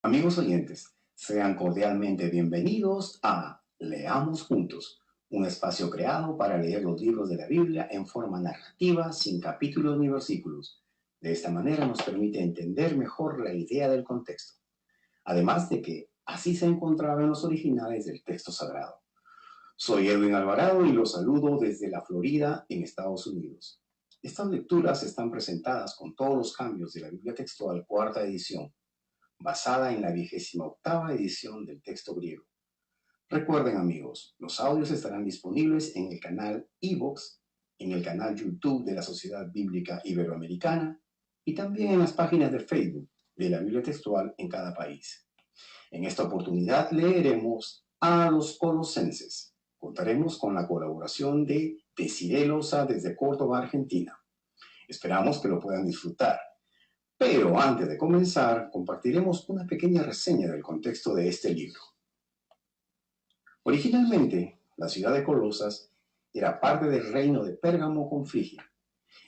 Amigos oyentes, sean cordialmente bienvenidos a Leamos Juntos, un espacio creado para leer los libros de la Biblia en forma narrativa, sin capítulos ni versículos. De esta manera nos permite entender mejor la idea del contexto, además de que así se encontraba en los originales del texto sagrado. Soy Edwin Alvarado y los saludo desde la Florida, en Estados Unidos. Estas lecturas están presentadas con todos los cambios de la Biblia textual cuarta edición, basada en la 28ª edición del texto griego. Recuerden, amigos, los audios estarán disponibles en el canal iVoox, en el canal YouTube de la Sociedad Bíblica Iberoamericana y también en las páginas de Facebook de la Biblia textual en cada país. En esta oportunidad leeremos a los Colosenses. Contaremos con la colaboración de Desiree Loza desde Córdoba, Argentina. Esperamos que lo puedan disfrutar. Pero antes de comenzar, compartiremos una pequeña reseña del contexto de este libro. Originalmente, la ciudad de Colosas era parte del reino de Pérgamo con Frigia.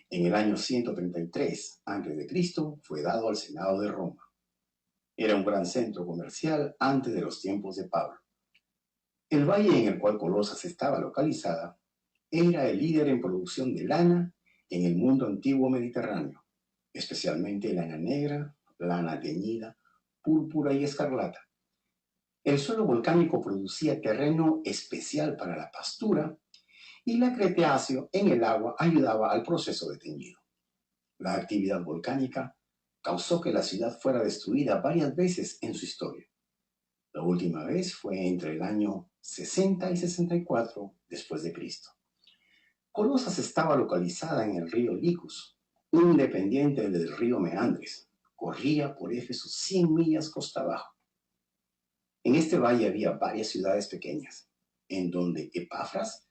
En el año 133 a.C. fue dado al Senado de Roma. Era un gran centro comercial antes de los tiempos de Pablo. El valle en el cual Colosas estaba localizada era el líder en producción de lana en el mundo antiguo mediterráneo, especialmente lana negra, lana teñida, púrpura y escarlata. El suelo volcánico producía terreno especial para la pastura y la cretáceo en el agua ayudaba al proceso de teñido. La actividad volcánica causó que la ciudad fuera destruida varias veces en su historia. La última vez fue entre el año 60 y 64 después de Cristo. Colosas estaba localizada en el río Licus, un dependiente del río Meandres. Corría por Éfeso 100 millas costa abajo. En este valle había varias ciudades pequeñas, en donde Epafras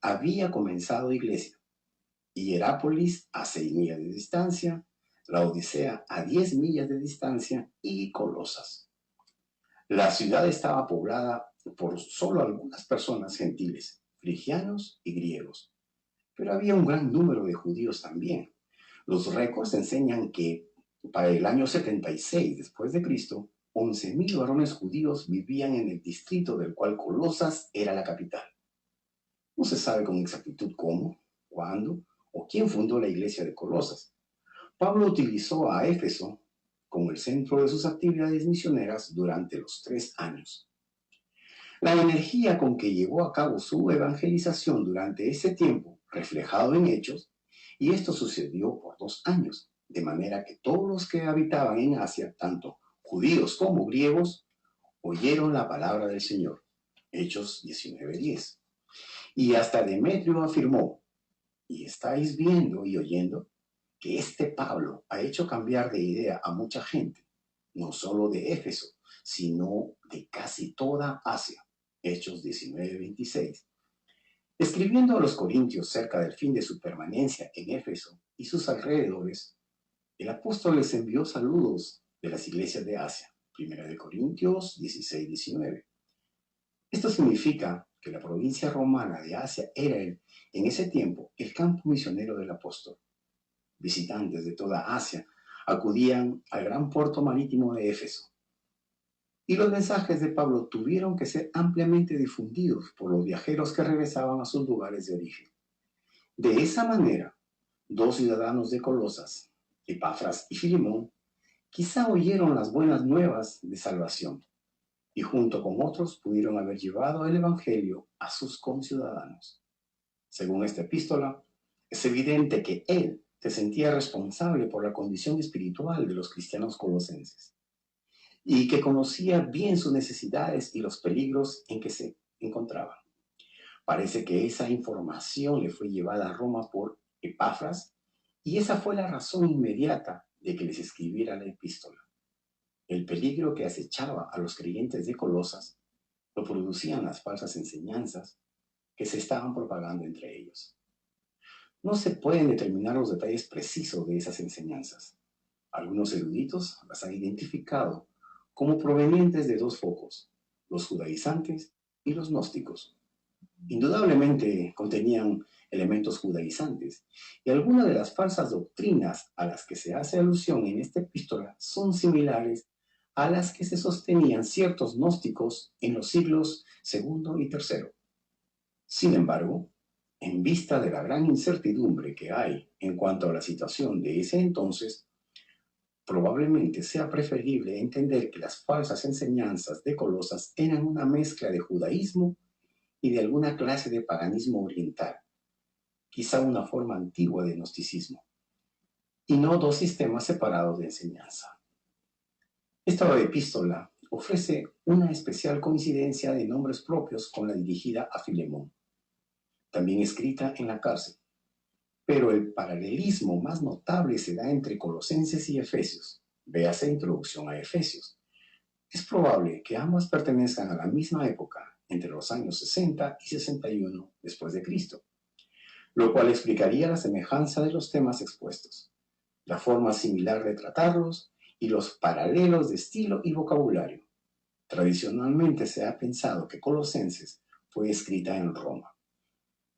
había comenzado iglesia, Hierápolis a 6 millas de distancia, la Odisea a 10 millas de distancia y Colosas. La ciudad estaba poblada por solo algunas personas gentiles, frigianos y griegos, pero había un gran número de judíos también. Los récords enseñan que para el año 76 después de Cristo, 11.000 varones judíos vivían en el distrito del cual Colosas era la capital. No se sabe con exactitud cómo, cuándo o quién fundó la iglesia de Colosas. Pablo utilizó a Éfeso como el centro de sus actividades misioneras durante los 3 años. La energía con que llevó a cabo su evangelización durante ese tiempo, reflejado en Hechos, y esto sucedió por 2 años, de manera que todos los que habitaban en Asia, tanto judíos como griegos, oyeron la palabra del Señor. Hechos 19:10. Y hasta Demetrio afirmó, y estáis viendo y oyendo, que este Pablo ha hecho cambiar de idea a mucha gente, no solo de Éfeso, sino de casi toda Asia. Hechos 19:26. Escribiendo a los corintios cerca del fin de su permanencia en Éfeso y sus alrededores, el apóstol les envió saludos de las iglesias de Asia. 1 Corintios 16:19. Esto significa que la provincia romana de Asia era en ese tiempo el campo misionero del apóstol. Visitantes de toda Asia acudían al gran puerto marítimo de Éfeso. Y los mensajes de Pablo tuvieron que ser ampliamente difundidos por los viajeros que regresaban a sus lugares de origen. De esa manera, 2 ciudadanos de Colosas, Epafras y Filemón, quizá oyeron las buenas nuevas de salvación y junto con otros pudieron haber llevado el evangelio a sus conciudadanos. Según esta epístola, es evidente que él se sentía responsable por la condición espiritual de los cristianos colosenses y que conocía bien sus necesidades y los peligros en que se encontraban. Parece que esa información le fue llevada a Roma por Epafras y esa fue la razón inmediata de que les escribiera la epístola. El peligro que acechaba a los creyentes de Colosas lo producían las falsas enseñanzas que se estaban propagando entre ellos. No se pueden determinar los detalles precisos de esas enseñanzas. Algunos eruditos las han identificado como provenientes de 2 focos, los judaizantes y los gnósticos. Indudablemente contenían elementos judaizantes, y algunas de las falsas doctrinas a las que se hace alusión en esta epístola son similares a las que se sostenían ciertos gnósticos en los siglos II y III. Sin embargo, en vista de la gran incertidumbre que hay en cuanto a la situación de ese entonces, probablemente sea preferible entender que las falsas enseñanzas de Colosas eran una mezcla de judaísmo y de alguna clase de paganismo oriental, quizá una forma antigua de gnosticismo, y no dos sistemas separados de enseñanza. Esta epístola ofrece una especial coincidencia de nombres propios con la dirigida a Filemón, también escrita en la cárcel, pero el paralelismo más notable se da entre Colosenses y Efesios. Véase Introducción a Efesios. Es probable que ambas pertenezcan a la misma época, entre los años 60 y 61 después de Cristo, lo cual explicaría la semejanza de los temas expuestos, la forma similar de tratarlos y los paralelos de estilo y vocabulario. Tradicionalmente se ha pensado que Colosenses fue escrita en Roma.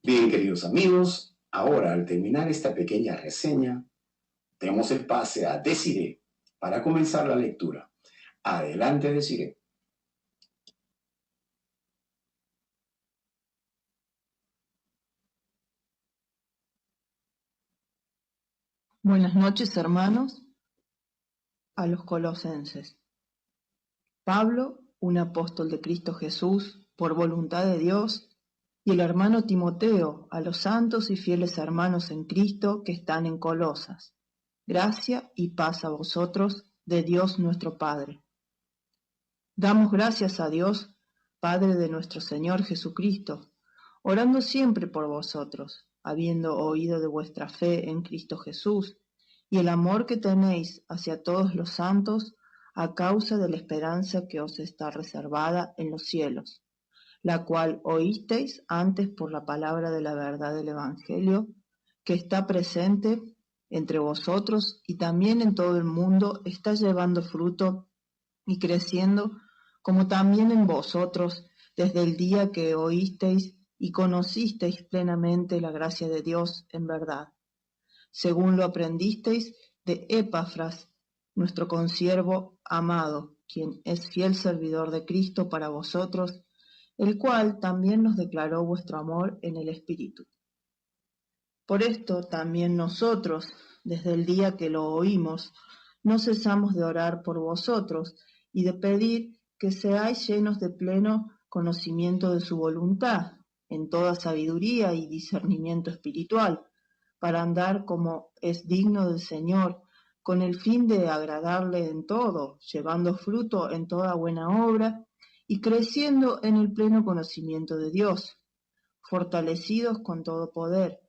Bien, queridos amigos, ahora al terminar esta pequeña reseña, demos el pase a Desiree para comenzar la lectura. Adelante, Desiree. Buenas noches, hermanos, a los colosenses. Pablo, un apóstol de Cristo Jesús, por voluntad de Dios, y el hermano Timoteo, a los santos y fieles hermanos en Cristo que están en Colosas. Gracia y paz a vosotros, de Dios nuestro Padre. Damos gracias a Dios, Padre de nuestro Señor Jesucristo, orando siempre por vosotros, habiendo oído de vuestra fe en Cristo Jesús, y el amor que tenéis hacia todos los santos, a causa de la esperanza que os está reservada en los cielos, la cual oísteis antes por la palabra de la verdad del Evangelio, que está presente entre vosotros y también en todo el mundo está llevando fruto y creciendo, como también en vosotros, desde el día que oísteis y conocisteis plenamente la gracia de Dios en verdad, según lo aprendisteis de Epafras, nuestro consiervo amado, quien es fiel servidor de Cristo para vosotros, el cual también nos declaró vuestro amor en el Espíritu. Por esto también nosotros, desde el día que lo oímos, no cesamos de orar por vosotros y de pedir que seáis llenos de pleno conocimiento de su voluntad, en toda sabiduría y discernimiento espiritual, para andar como es digno del Señor, con el fin de agradarle en todo, llevando fruto en toda buena obra y creciendo en el pleno conocimiento de Dios, fortalecidos con todo poder,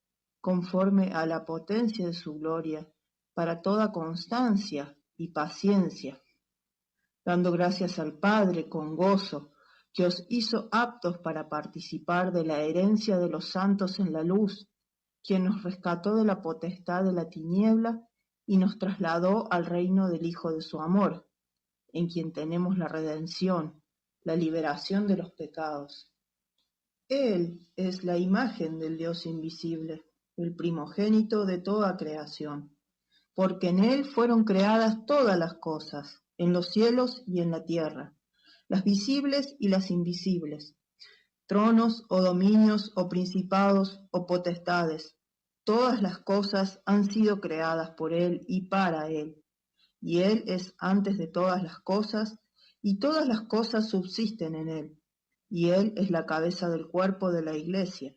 conforme a la potencia de su gloria, para toda constancia y paciencia, dando gracias al Padre con gozo, que os hizo aptos para participar de la herencia de los santos en la luz, quien nos rescató de la potestad de la tiniebla y nos trasladó al reino del Hijo de su amor, en quien tenemos la redención, la liberación de los pecados. Él es la imagen del Dios invisible, el primogénito de toda creación, porque en Él fueron creadas todas las cosas, en los cielos y en la tierra, las visibles y las invisibles, tronos o dominios o principados o potestades. Todas las cosas han sido creadas por Él y para Él, y Él es antes de todas las cosas, y todas las cosas subsisten en Él, y Él es la cabeza del cuerpo de la Iglesia.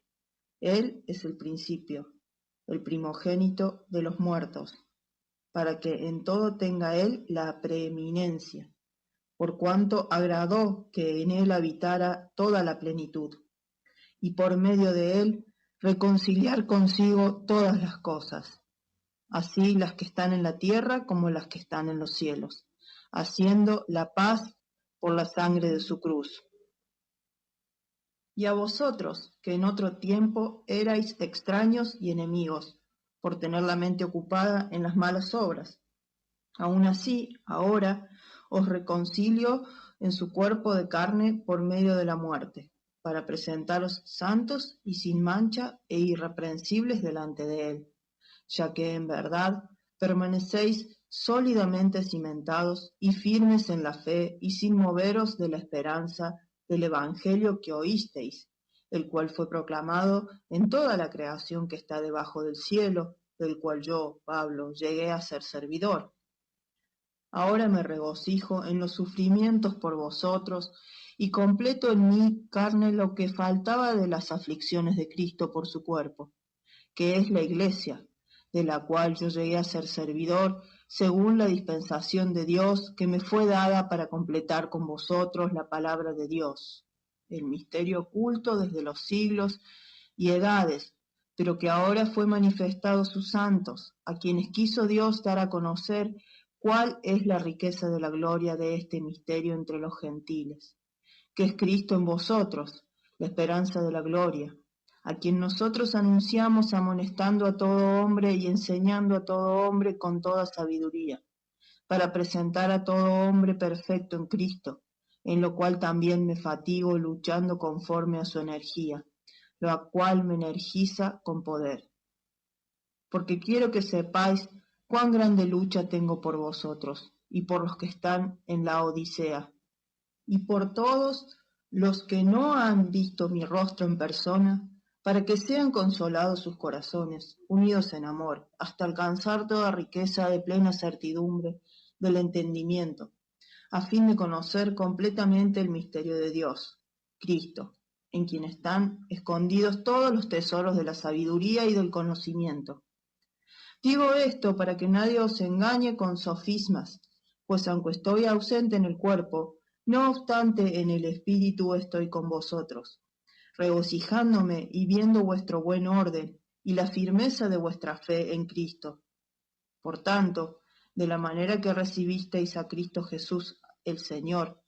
Él es el principio, el primogénito de los muertos, para que en todo tenga Él la preeminencia, por cuanto agradó que en Él habitara toda la plenitud, y por medio de Él reconciliar consigo todas las cosas, así las que están en la tierra como las que están en los cielos, haciendo la paz por la sangre de su cruz. Y a vosotros, que en otro tiempo erais extraños y enemigos, por tener la mente ocupada en las malas obras. Aun así, ahora os reconcilio en su cuerpo de carne por medio de la muerte, para presentaros santos y sin mancha e irreprensibles delante de Él, ya que en verdad permanecéis sólidamente cimentados y firmes en la fe y sin moveros de la esperanza del Evangelio que oísteis, el cual fue proclamado en toda la creación que está debajo del cielo, del cual yo, Pablo, llegué a ser servidor. Ahora me regocijo en los sufrimientos por vosotros y completo en mi carne lo que faltaba de las aflicciones de Cristo por su cuerpo, que es la Iglesia, de la cual yo llegué a ser servidor según la dispensación de Dios que me fue dada para completar con vosotros la palabra de Dios, el misterio oculto desde los siglos y edades, pero que ahora fue manifestado a sus santos, a quienes quiso Dios dar a conocer cuál es la riqueza de la gloria de este misterio entre los gentiles, que es Cristo en vosotros, la esperanza de la gloria, a quien nosotros anunciamos amonestando a todo hombre y enseñando a todo hombre con toda sabiduría, para presentar a todo hombre perfecto en Cristo, en lo cual también me fatigo luchando conforme a su energía, lo cual me energiza con poder. Porque quiero que sepáis cuán grande lucha tengo por vosotros, y por los que están en la Odisea, y por todos los que no han visto mi rostro en persona, para que sean consolados sus corazones, unidos en amor, hasta alcanzar toda riqueza de plena certidumbre del entendimiento, a fin de conocer completamente el misterio de Dios, Cristo, en quien están escondidos todos los tesoros de la sabiduría y del conocimiento. Digo esto para que nadie os engañe con sofismas, pues aunque estoy ausente en el cuerpo, no obstante en el espíritu estoy con vosotros, regocijándome y viendo vuestro buen orden y la firmeza de vuestra fe en Cristo. Por tanto, de la manera que recibisteis a Cristo Jesús el Señor,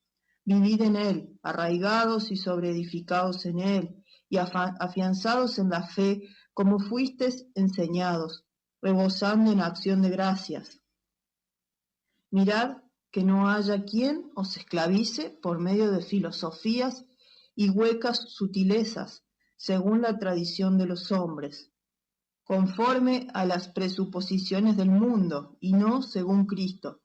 vivid en Él, arraigados y sobreedificados en Él, y afianzados en la fe, como fuisteis enseñados, rebosando en acción de gracias. Mirad que no haya quien os esclavice por medio de filosofías y huecas sutilezas, según la tradición de los hombres, conforme a las presuposiciones del mundo, y no según Cristo,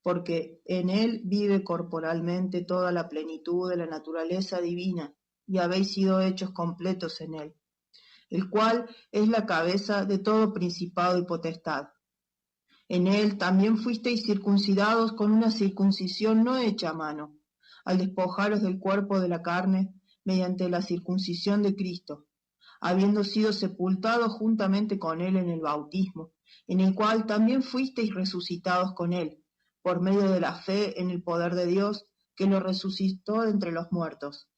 porque en él vive corporalmente toda la plenitud de la naturaleza divina, y habéis sido hechos completos en él, el cual es la cabeza de todo principado y potestad. En él también fuisteis circuncidados con una circuncisión no hecha a mano, al despojaros del cuerpo de la carne mediante la circuncisión de Cristo, habiendo sido sepultados juntamente con él en el bautismo, en el cual también fuisteis resucitados con él, por medio de la fe en el poder de Dios, que lo resucitó de entre los muertos.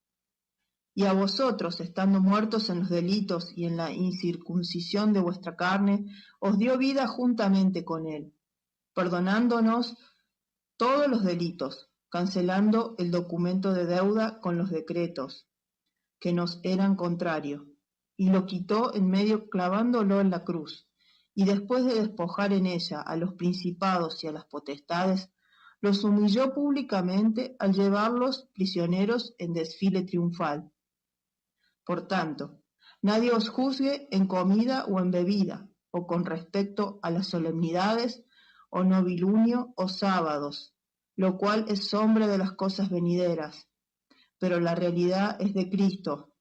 Y a vosotros, estando muertos en los delitos y en la incircuncisión de vuestra carne, os dio vida juntamente con él, perdonándonos todos los delitos, cancelando el documento de deuda con los decretos que nos eran contrarios, y lo quitó en medio clavándolo en la cruz, y después de despojar en ella a los principados y a las potestades, los humilló públicamente al llevarlos prisioneros en desfile triunfal. Por tanto, nadie os juzgue en comida o en bebida, o con respecto a las solemnidades, o novilunio, o sábados, lo cual es sombra de las cosas venideras, pero la realidad es de Cristo.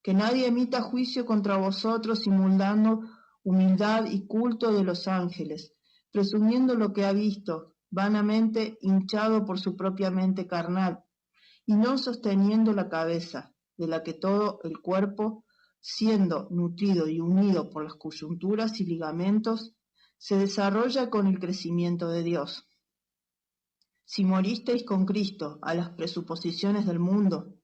Que nadie emita juicio contra vosotros simulando humildad y culto de los ángeles, presumiendo lo que ha visto, vanamente hinchado por su propia mente carnal, y no sosteniendo la cabeza, de la que todo el cuerpo, siendo nutrido y unido por las coyunturas y ligamentos, se desarrolla con el crecimiento de Dios. Si moristeis con Cristo a las presuposiciones del mundo,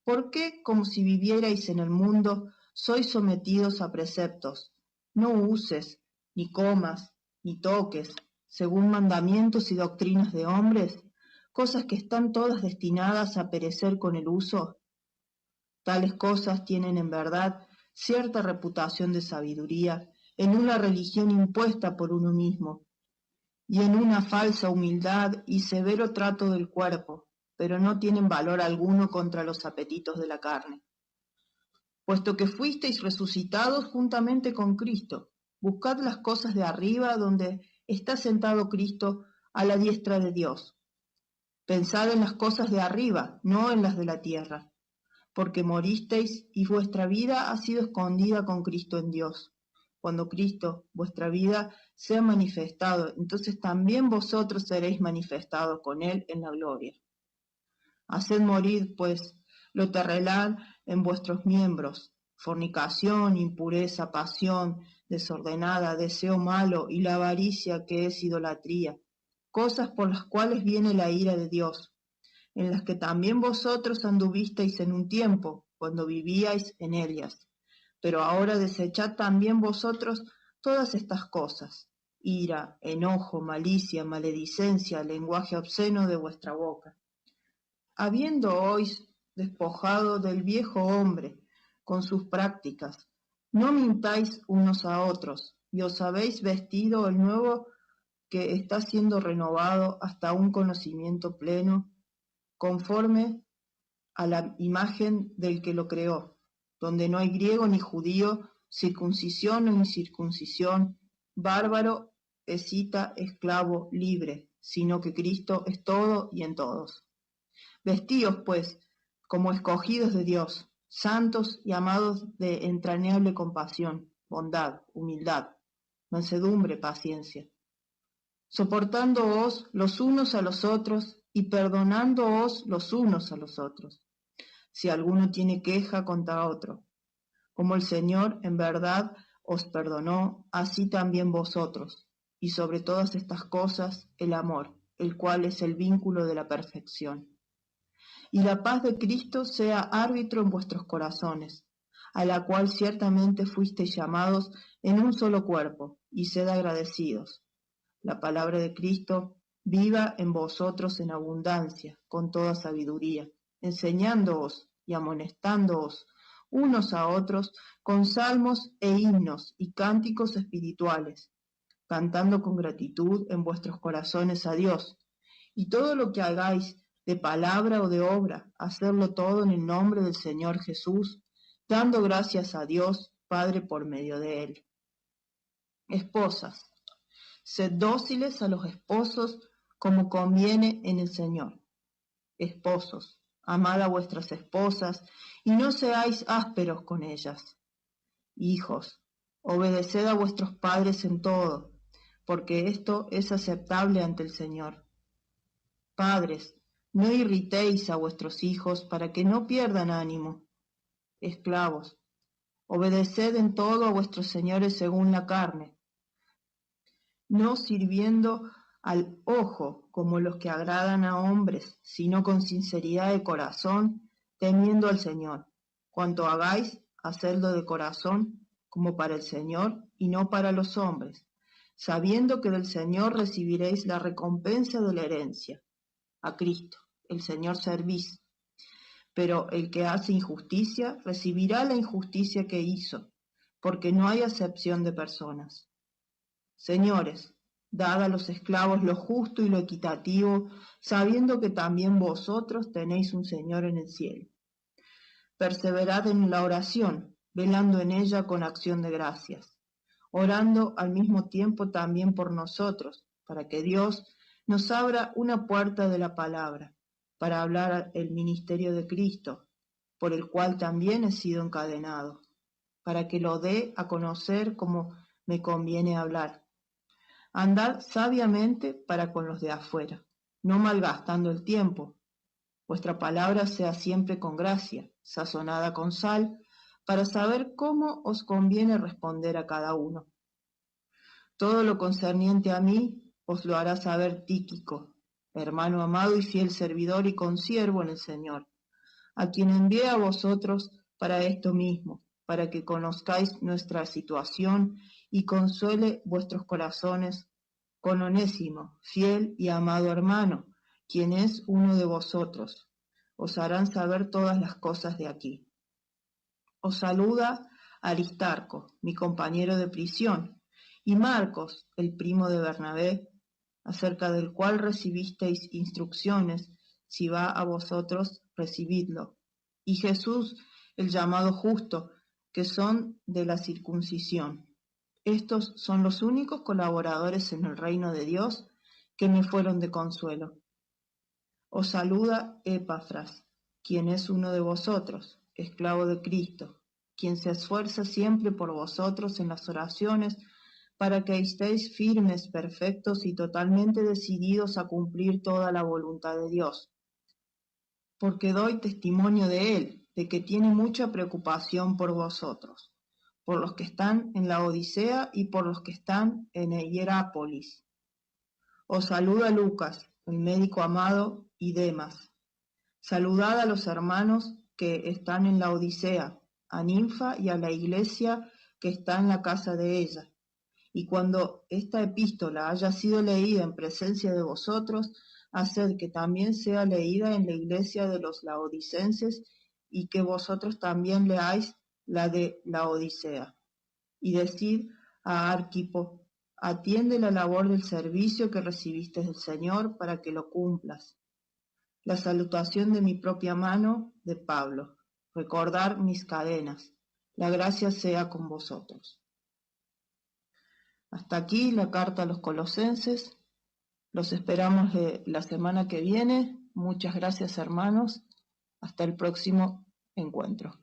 ¿por qué, como si vivierais en el mundo, sois sometidos a preceptos? No uses, ni comas, ni toques, según mandamientos y doctrinas de hombres, cosas que están todas destinadas a perecer con el uso. Tales cosas tienen en verdad cierta reputación de sabiduría en una religión impuesta por uno mismo, y en una falsa humildad y severo trato del cuerpo, pero no tienen valor alguno contra los apetitos de la carne. Puesto que fuisteis resucitados juntamente con Cristo, buscad las cosas de arriba donde está sentado Cristo a la diestra de Dios. Pensad en las cosas de arriba, no en las de la tierra, porque moristeis y vuestra vida ha sido escondida con Cristo en Dios. Cuando Cristo, vuestra vida, sea manifestado, entonces también vosotros seréis manifestados con Él en la gloria. Haced morir, pues, lo terrenal en vuestros miembros: fornicación, impureza, pasión desordenada, deseo malo y la avaricia, que es idolatría, cosas por las cuales viene la ira de Dios, en las que también vosotros anduvisteis en un tiempo, cuando vivíais en ellas. Pero ahora desechad también vosotros todas estas cosas: ira, enojo, malicia, maledicencia, lenguaje obsceno de vuestra boca. Habiéndoos despojado del viejo hombre con sus prácticas, no mintáis unos a otros, y os habéis vestido el nuevo, que está siendo renovado hasta un conocimiento pleno, conforme a la imagen del que lo creó, donde no hay griego ni judío, circuncisión o incircuncisión, bárbaro, escita, esclavo, libre, sino que Cristo es todo y en todos. Vestíos, pues, como escogidos de Dios, santos y amados, de entrañable compasión, bondad, humildad, mansedumbre, paciencia, soportándoos los unos a los otros y perdonándoos los unos a los otros, si alguno tiene queja contra otro. Como el Señor en verdad os perdonó, así también vosotros. Y sobre todas estas cosas, el amor, el cual es el vínculo de la perfección. Y la paz de Cristo sea árbitro en vuestros corazones, a la cual ciertamente fuisteis llamados en un solo cuerpo, y sed agradecidos. La palabra de Cristo viva en vosotros en abundancia, con toda sabiduría, enseñándoos y amonestándoos unos a otros con salmos e himnos y cánticos espirituales, cantando con gratitud en vuestros corazones a Dios. Y todo lo que hagáis, de palabra o de obra, hacerlo todo en el nombre del Señor Jesús, dando gracias a Dios Padre por medio de Él. Esposas, sed dóciles a los esposos como conviene en el Señor. Esposos, amad a vuestras esposas y no seáis ásperos con ellas. Hijos, obedeced a vuestros padres en todo, porque esto es aceptable ante el Señor. Padres, no irritéis a vuestros hijos para que no pierdan ánimo. Esclavos, obedeced en todo a vuestros señores según la carne, no sirviendo al ojo como los que agradan a hombres, sino con sinceridad de corazón, temiendo al Señor. Cuanto hagáis, hacedlo de corazón, como para el Señor y no para los hombres, sabiendo que del Señor recibiréis la recompensa de la herencia. A Cristo, el Señor, servís. Pero el que hace injusticia recibirá la injusticia que hizo, porque no hay acepción de personas. Señores, dad a los esclavos lo justo y lo equitativo, sabiendo que también vosotros tenéis un Señor en el cielo. Perseverad en la oración, velando en ella con acción de gracias, orando al mismo tiempo también por nosotros, para que Dios nos abra una puerta de la palabra, para hablar el ministerio de Cristo, por el cual también he sido encadenado, para que lo dé a conocer como me conviene hablar. Andad sabiamente para con los de afuera, no malgastando el tiempo. Vuestra palabra sea siempre con gracia, sazonada con sal, para saber cómo os conviene responder a cada uno. Todo lo concerniente a mí os lo hará saber Tíquico, hermano amado y fiel servidor y consiervo en el Señor, a quien envié a vosotros para esto mismo, para que conozcáis nuestra situación y consuele vuestros corazones con Onésimo, fiel y amado hermano, quien es uno de vosotros. Os harán saber todas las cosas de aquí. Os saluda Aristarco, mi compañero de prisión, y Marcos, el primo de Bernabé, acerca del cual recibisteis instrucciones. Si va a vosotros, recibidlo. Y Jesús, el llamado justo, que son de la circuncisión, Estos son los únicos colaboradores en el reino de Dios que me fueron de consuelo. Os saluda Epafras, quien es uno de vosotros, esclavo de Cristo, quien se esfuerza siempre por vosotros en las oraciones, para que estéis firmes, perfectos y totalmente decididos a cumplir toda la voluntad de Dios. Porque doy testimonio de él, de que tiene mucha preocupación por vosotros, por los que están en la Odisea y por los que están en Hierápolis. Os saluda Lucas, el médico amado, y Demas. Saludad a los hermanos que están en la Odisea, a Ninfa y a la iglesia que está en la casa de ella. Y cuando esta epístola haya sido leída en presencia de vosotros, haced que también sea leída en la iglesia de los laodicenses, y que vosotros también leáis la de la Odisea. Y decid a Arquipo: atiende la labor del servicio que recibiste del Señor, para que lo cumplas. La salutación de mi propia mano, de Pablo. Recordar mis cadenas. La gracia sea con vosotros. Hasta aquí la carta a los colosenses. Los esperamos la semana que viene. Muchas gracias, hermanos. Hasta el próximo encuentro.